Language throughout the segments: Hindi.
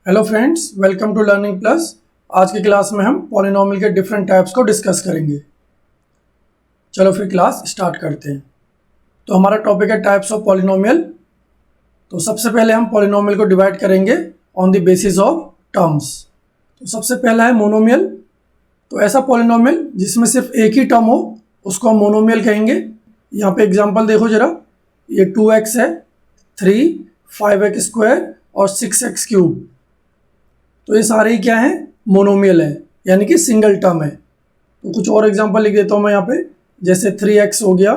Hello friends, welcome to learning plus. आज की क्लास में हम पॉलिनोमियल के डिफरेंट टाइप्स को डिस्कस करेंगे। चलो फिर क्लास स्टार्ट करते हैं। तो हमारा टॉपिक है टाइप्स ऑफ पॉलिनोमियल। तो सबसे पहले हम पॉलिनोमियल को डिवाइड करेंगे on the basis of terms. तो सबसे पहला है मोनोमियल। तो ऐसा पॉलिनोमियल जिसमें सिर्फ एक ही टर्म हो उसको हम मोनोमियल कहेंगे। यहाँ पे एग्जाम्पल देखो जरा, ये 2x है, 3, 5x² और 6x³। तो ये सारे ही क्या हैं, मोनोमियल है, यानी कि सिंगल टर्म है। तो कुछ और एग्जांपल लिख देता हूँ मैं यहाँ पे, जैसे 3x हो गया,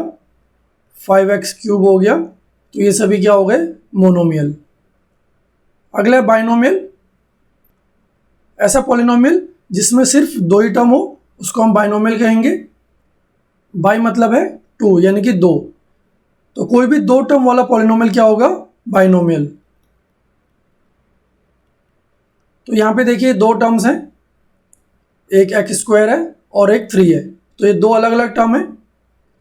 5x³ हो गया। तो ये सभी क्या हो गए, मोनोमियल। अगला है बाइनोमियल। ऐसा पॉलिनोमियल जिसमें सिर्फ दो ही टर्म हो उसको हम बाइनोमियल कहेंगे। बाई मतलब है टू, यानी कि दो। तो कोई भी दो टर्म वाला पॉलिनोमियल क्या होगा, बाइनोमियल। तो यहाँ पे देखिए दो टर्म्स हैं, एक x² है और एक 3 है। तो ये दो अलग अलग टर्म है।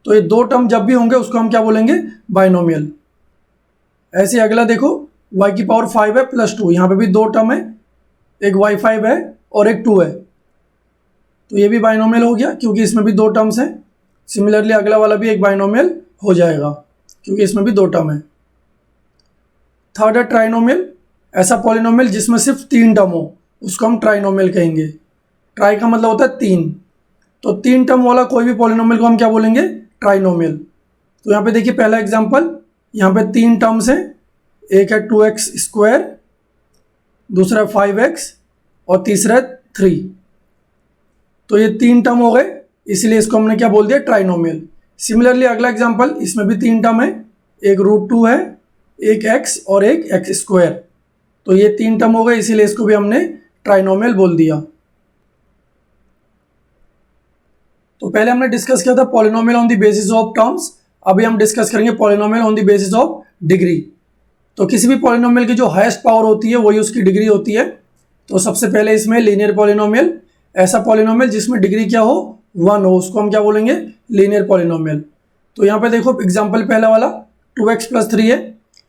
तो ये दो टर्म जब भी होंगे उसको हम क्या बोलेंगे, बाइनोमियल। ऐसे अगला देखो, y⁵ है प्लस 2। यहाँ पे भी दो टर्म है, एक y5 है और एक 2 है। तो ये भी बाइनोमियल हो गया क्योंकि इसमें भी दो टर्म्स हैं। सिमिलरली अगला वाला भी एक बाइनोमियल हो जाएगा क्योंकि इसमें भी दो टर्म है। थर्ड है ट्राइनोमियल। ऐसा पॉलिनोमियल जिसमें सिर्फ तीन टर्म हो उसको हम ट्राइनोमियल कहेंगे। ट्राई का मतलब होता है तीन। तो तीन टर्म वाला कोई भी पॉलिनोमियल को हम क्या बोलेंगे, ट्राइनोमियल। तो यहाँ पे देखिए पहला एग्जांपल, यहाँ पे तीन टर्म्स हैं, एक है 2x², दूसरा 5x और तीसरा 3। तो ये तीन टर्म हो गए, इसलिए इसको हमने क्या बोल दिया, ट्राइनोमियल। सिमिलरली अगला एग्जाम्पल, इसमें भी तीन टर्म है, एक √2 है, एक x और एक x²। तो ये तीन टर्म हो गए, इसीलिए इसको भी हमने ट्राइनोमियल बोल दिया। तो पहले हमने डिस्कस किया था polynomial on the basis of terms. अभी हम डिस्कस करेंगे polynomial on the basis of degree. तो किसी भी पॉलिनोमियल की जो हाईएस्ट पावर होती है वही उसकी डिग्री होती है। तो सबसे पहले इसमें लीनियर पॉलिनोमियल। ऐसा पॉलिनोमियल जिसमें डिग्री क्या हो, 1 हो, उसको हम क्या बोलेंगे, लीनियर पॉलिनोमियल। तो यहाँ पे देखो एग्जाम्पल पहला वाला 2x + 3 है।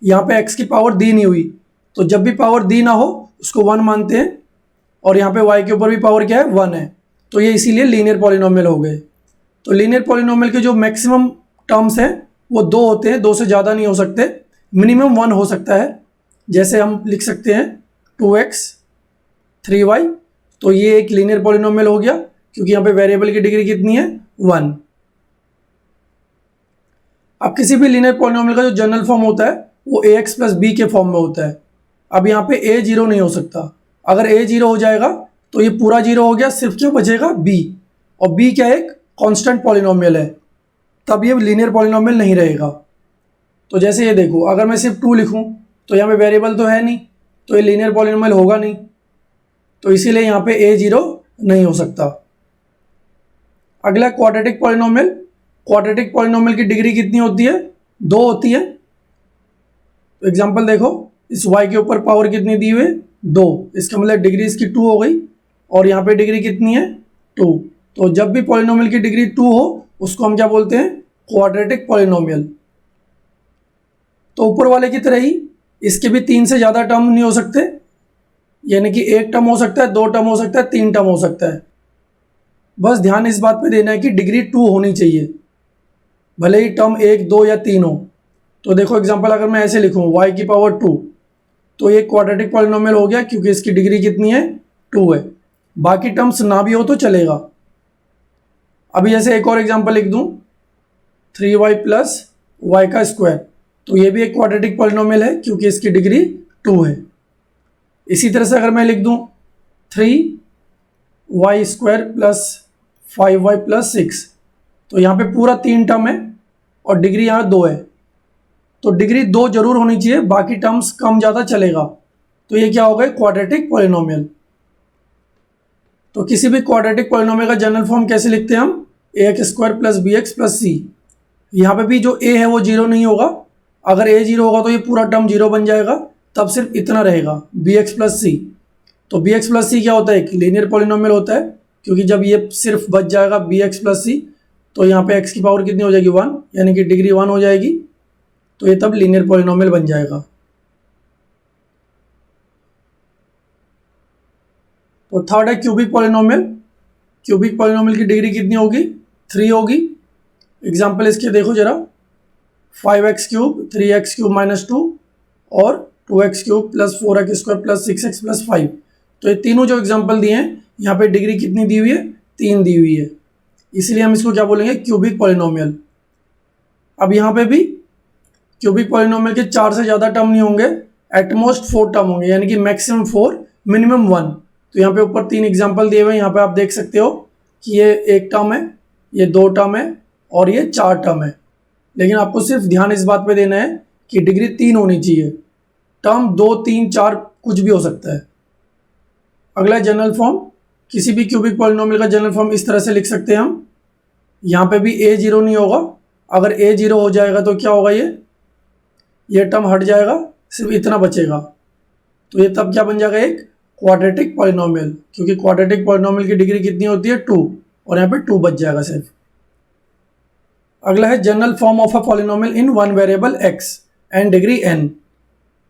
यहाँ पे x की पावर दी नहीं हुई, तो जब भी पावर दी ना हो उसको 1 मानते हैं। और यहाँ पे y के ऊपर भी पावर क्या है, 1 है। तो ये इसीलिए लीनियर पॉलिनोमियल हो गए। तो लीनियर पॉलिनोमियल के जो मैक्सिमम टर्म्स हैं वो दो होते हैं, दो से ज़्यादा नहीं हो सकते। मिनिमम 1 हो सकता है। जैसे हम लिख सकते हैं 2x 3y। तो ये एक लीनियर पॉलिनोमियल हो गया क्योंकि यहाँ पे वेरिएबल की डिग्री कितनी है, 1। अब किसी भी लीनियर पॉलिनोमियल का जो जनरल फॉर्म होता है वो ax + b के फॉर्म में होता है। अब यहाँ पे a 0 नहीं हो सकता। अगर a 0 हो जाएगा तो ये पूरा 0 हो गया, सिर्फ क्या बचेगा, b। और b क्या है, एक कांस्टेंट पॉलिनोमियल है, तब ये लीनियर पॉलिनोमियल नहीं रहेगा। तो जैसे ये देखो, अगर मैं सिर्फ 2 लिखूं तो यहाँ पे वेरिएबल तो है नहीं, तो ये लीनियर पॉलिनोमियल होगा नहीं। तो इसीलिए यहाँ पे a 0 नहीं हो सकता। अगला क्वाड्रेटिक पॉलिनोमियल। क्वाड्रेटिक पॉलिनोमियल की डिग्री कितनी होती है, 2 होती है। तो एग्जाम्पल देखो, इस y के ऊपर पावर कितनी दी हुई है, 2। इसका मतलब डिग्री इसकी 2 हो गई। और यहाँ पे डिग्री कितनी है, 2। तो जब भी पॉलिनोमियल की डिग्री 2 हो उसको हम क्या बोलते हैं, क्वाड्रेटिक पॉलिनोमियल। तो ऊपर वाले की तरह ही इसके भी 3 से ज़्यादा टर्म नहीं हो सकते, यानी कि एक टर्म हो सकता है, 2 टर्म हो सकता है, 3 टर्म हो सकता है। बस ध्यान इस बात पे देना है कि डिग्री 2 होनी चाहिए, भले ही टर्म 1, 2 या 3 हो। तो देखो एग्जांपल, अगर मैं ऐसे लिखूं y⁵2, तो ये क्वाड्रेटिक पॉलिनोमियल हो गया क्योंकि इसकी डिग्री कितनी है, 2 है। बाकी टर्म्स ना भी हो तो चलेगा। अभी जैसे एक और एग्जांपल लिख दूं, 3y + y²। तो ये भी एक क्वाड्रेटिक पॉलिनोमियल है क्योंकि इसकी डिग्री 2 है। इसी तरह से अगर मैं लिख दूं 3y² + 5y + 6, तो यहाँ पे पूरा 3 टर्म है और डिग्री यहाँ 2 है। तो डिग्री 2 जरूर होनी चाहिए, बाकी टर्म्स कम ज़्यादा चलेगा। तो ये क्या हो गया, क्वाड्रेटिक पॉलिनोमियल। तो किसी भी क्वाड्रेटिक पॉलिनोमियल का जनरल फॉर्म कैसे लिखते हैं हम, ax² + bx + c। यहाँ पे भी जो a है वो 0 नहीं होगा। अगर a 0 होगा तो ये पूरा टर्म 0 बन जाएगा, तब सिर्फ इतना रहेगा, bx + c। तो bx + c क्या होता है, एक लीनियर पॉलिनोमियल होता है क्योंकि जब ये सिर्फ बच जाएगा bx + c, तो यहाँ पे x की पावर कितनी हो जाएगी, 1, यानी कि डिग्री 1 हो जाएगी। तो ये तब लीनियर पॉलिनोमियल बन जाएगा। तो थर्ड है क्यूबिक पॉलिनोमियल। क्यूबिक पॉलिनोमियल की डिग्री कितनी होगी? 3 होगी। एग्जाम्पल इसके देखो जरा, 5x cube, 3x cube minus 2 और 2x cube plus 4x square plus 6x plus 5। तो ये तीनों जो एग्जाम्पल दिए हैं यहाँ पे डिग्री कितनी दी हुई है? 3 दी हुई है, इसलिए हम इसको क्या बोलेंगे? Cubic polynomial. अब यहाँ पे भी क्यूबिक पॉलिनोमियल के 4 से ज़्यादा टर्म नहीं होंगे, एटमोस्ट 4 टर्म होंगे, यानी कि मैक्सिमम 4 मिनिमम 1। तो यहाँ पे ऊपर 3 एग्जाम्पल दिए हुए हैं, यहाँ पे आप देख सकते हो कि ये 1 टर्म है, ये 2 टर्म है और ये 4 टर्म है। लेकिन आपको सिर्फ ध्यान इस बात पे देना है कि डिग्री 3 होनी चाहिए, टर्म 2, 3, 4 कुछ भी हो सकता है। अगला जनरल फॉर्म, किसी भी क्यूबिक पॉलिनोमियल का जनरल फॉर्म इस तरह से लिख सकते हैं हम। यहाँ पे भी a0 नहीं होगा, अगर a0 हो जाएगा तो क्या होगा? ये टर्म हट जाएगा, सिर्फ इतना बचेगा। तो ये तब क्या बन जाएगा? एक क्वाड्रेटिक पॉलिनोमियल, क्योंकि क्वाड्रेटिक पॉलिनोमियल की डिग्री कितनी होती है? 2, और यहाँ पे 2 बच जाएगा सिर्फ। अगला है general form of a polynomial in one variable x and degree n।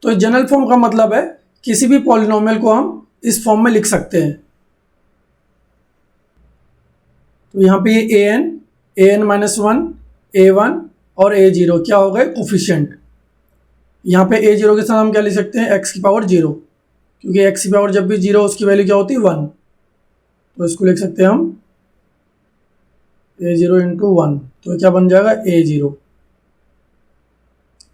तो जनरल फॉर्म का मतलब है किसी भी पॉलिनोमियल को हम इस फॉर्म में लिख सकते हैं। तो यहाँ पे ये an माइनस 1, a1 और a0 क्या हो गए? कोफिशिएंट। यहाँ पे a0 के साथ हम क्या लिख सकते हैं? x की पावर 0, क्योंकि x की पावर जब भी 0 उसकी वैल्यू क्या होती है? 1। तो इसको लिख सकते हैं हम a0 इंटू 1, तो क्या बन जाएगा? a0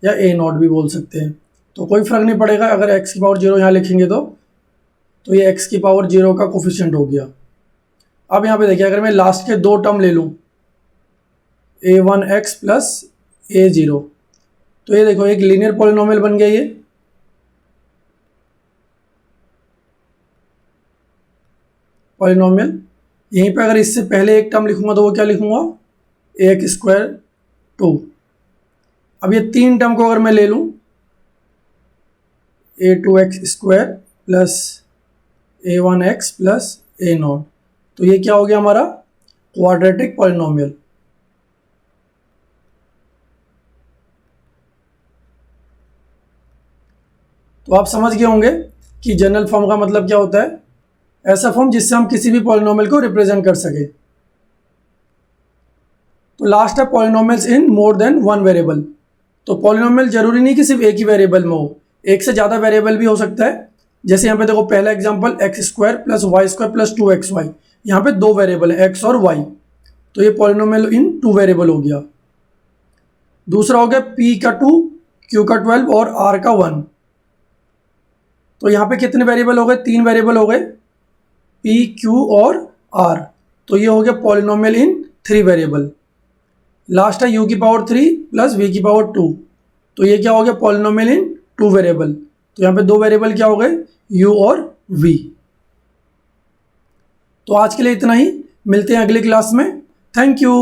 या a0 भी बोल सकते हैं, तो कोई फर्क नहीं पड़ेगा। अगर x की पावर 0 यहाँ लिखेंगे तो ये x की पावर 0 का कोफिशिएंट हो गया। अब यहाँ पे देखिए, अगर मैं लास्ट के 2 टर्म ले लूँ, a1x प्लस a0, तो ये देखो एक लीनियर पॉलिनोमियल बन गया। ये पॉलिनोमियल, यहीं पे अगर इससे पहले एक टर्म लिखूंगा तो वो क्या लिखूंगा? ax square 2। अब ये 3 टर्म को अगर मैं ले लूँ, a2x square plus a1x plus a0, तो ये क्या हो गया हमारा? Quadratic polynomial. तो आप समझ गए होंगे कि जनरल फॉर्म का मतलब क्या होता है। ऐसा फॉर्म जिससे हम किसी भी पॉलिनोमियल को रिप्रेजेंट कर सके। तो लास्ट है पॉलिनोमियल्स इन मोर देन वन वेरिएबल। तो पॉलिनोमियल जरूरी नहीं कि सिर्फ एक ही वेरिएबल में हो, एक से ज़्यादा वेरिएबल भी हो सकता है। जैसे यहाँ पे देखो, पहला example x square plus y square plus 2xy, यहाँ पे 2 वेरिएबल है x और y, तो ये पॉलिनोमियल इन 2 वेरिएबल हो गया। दूसरा हो गया p का 2, q का 12 और r का 1। तो यहाँ पे कितने वेरिएबल हो गए? 3 वेरिएबल हो गए, p, q और r। तो ये हो गया पॉलिनोमियल इन 3 वेरिएबल। लास्ट है u की पावर 3 प्लस v की पावर 2, तो ये क्या हो गया? पॉलिनोमियल इन 2 वेरिएबल। तो यहाँ पे 2 वेरिएबल क्या हो गए? u और v। तो आज के लिए इतना ही, मिलते हैं अगली क्लास में। Thank you.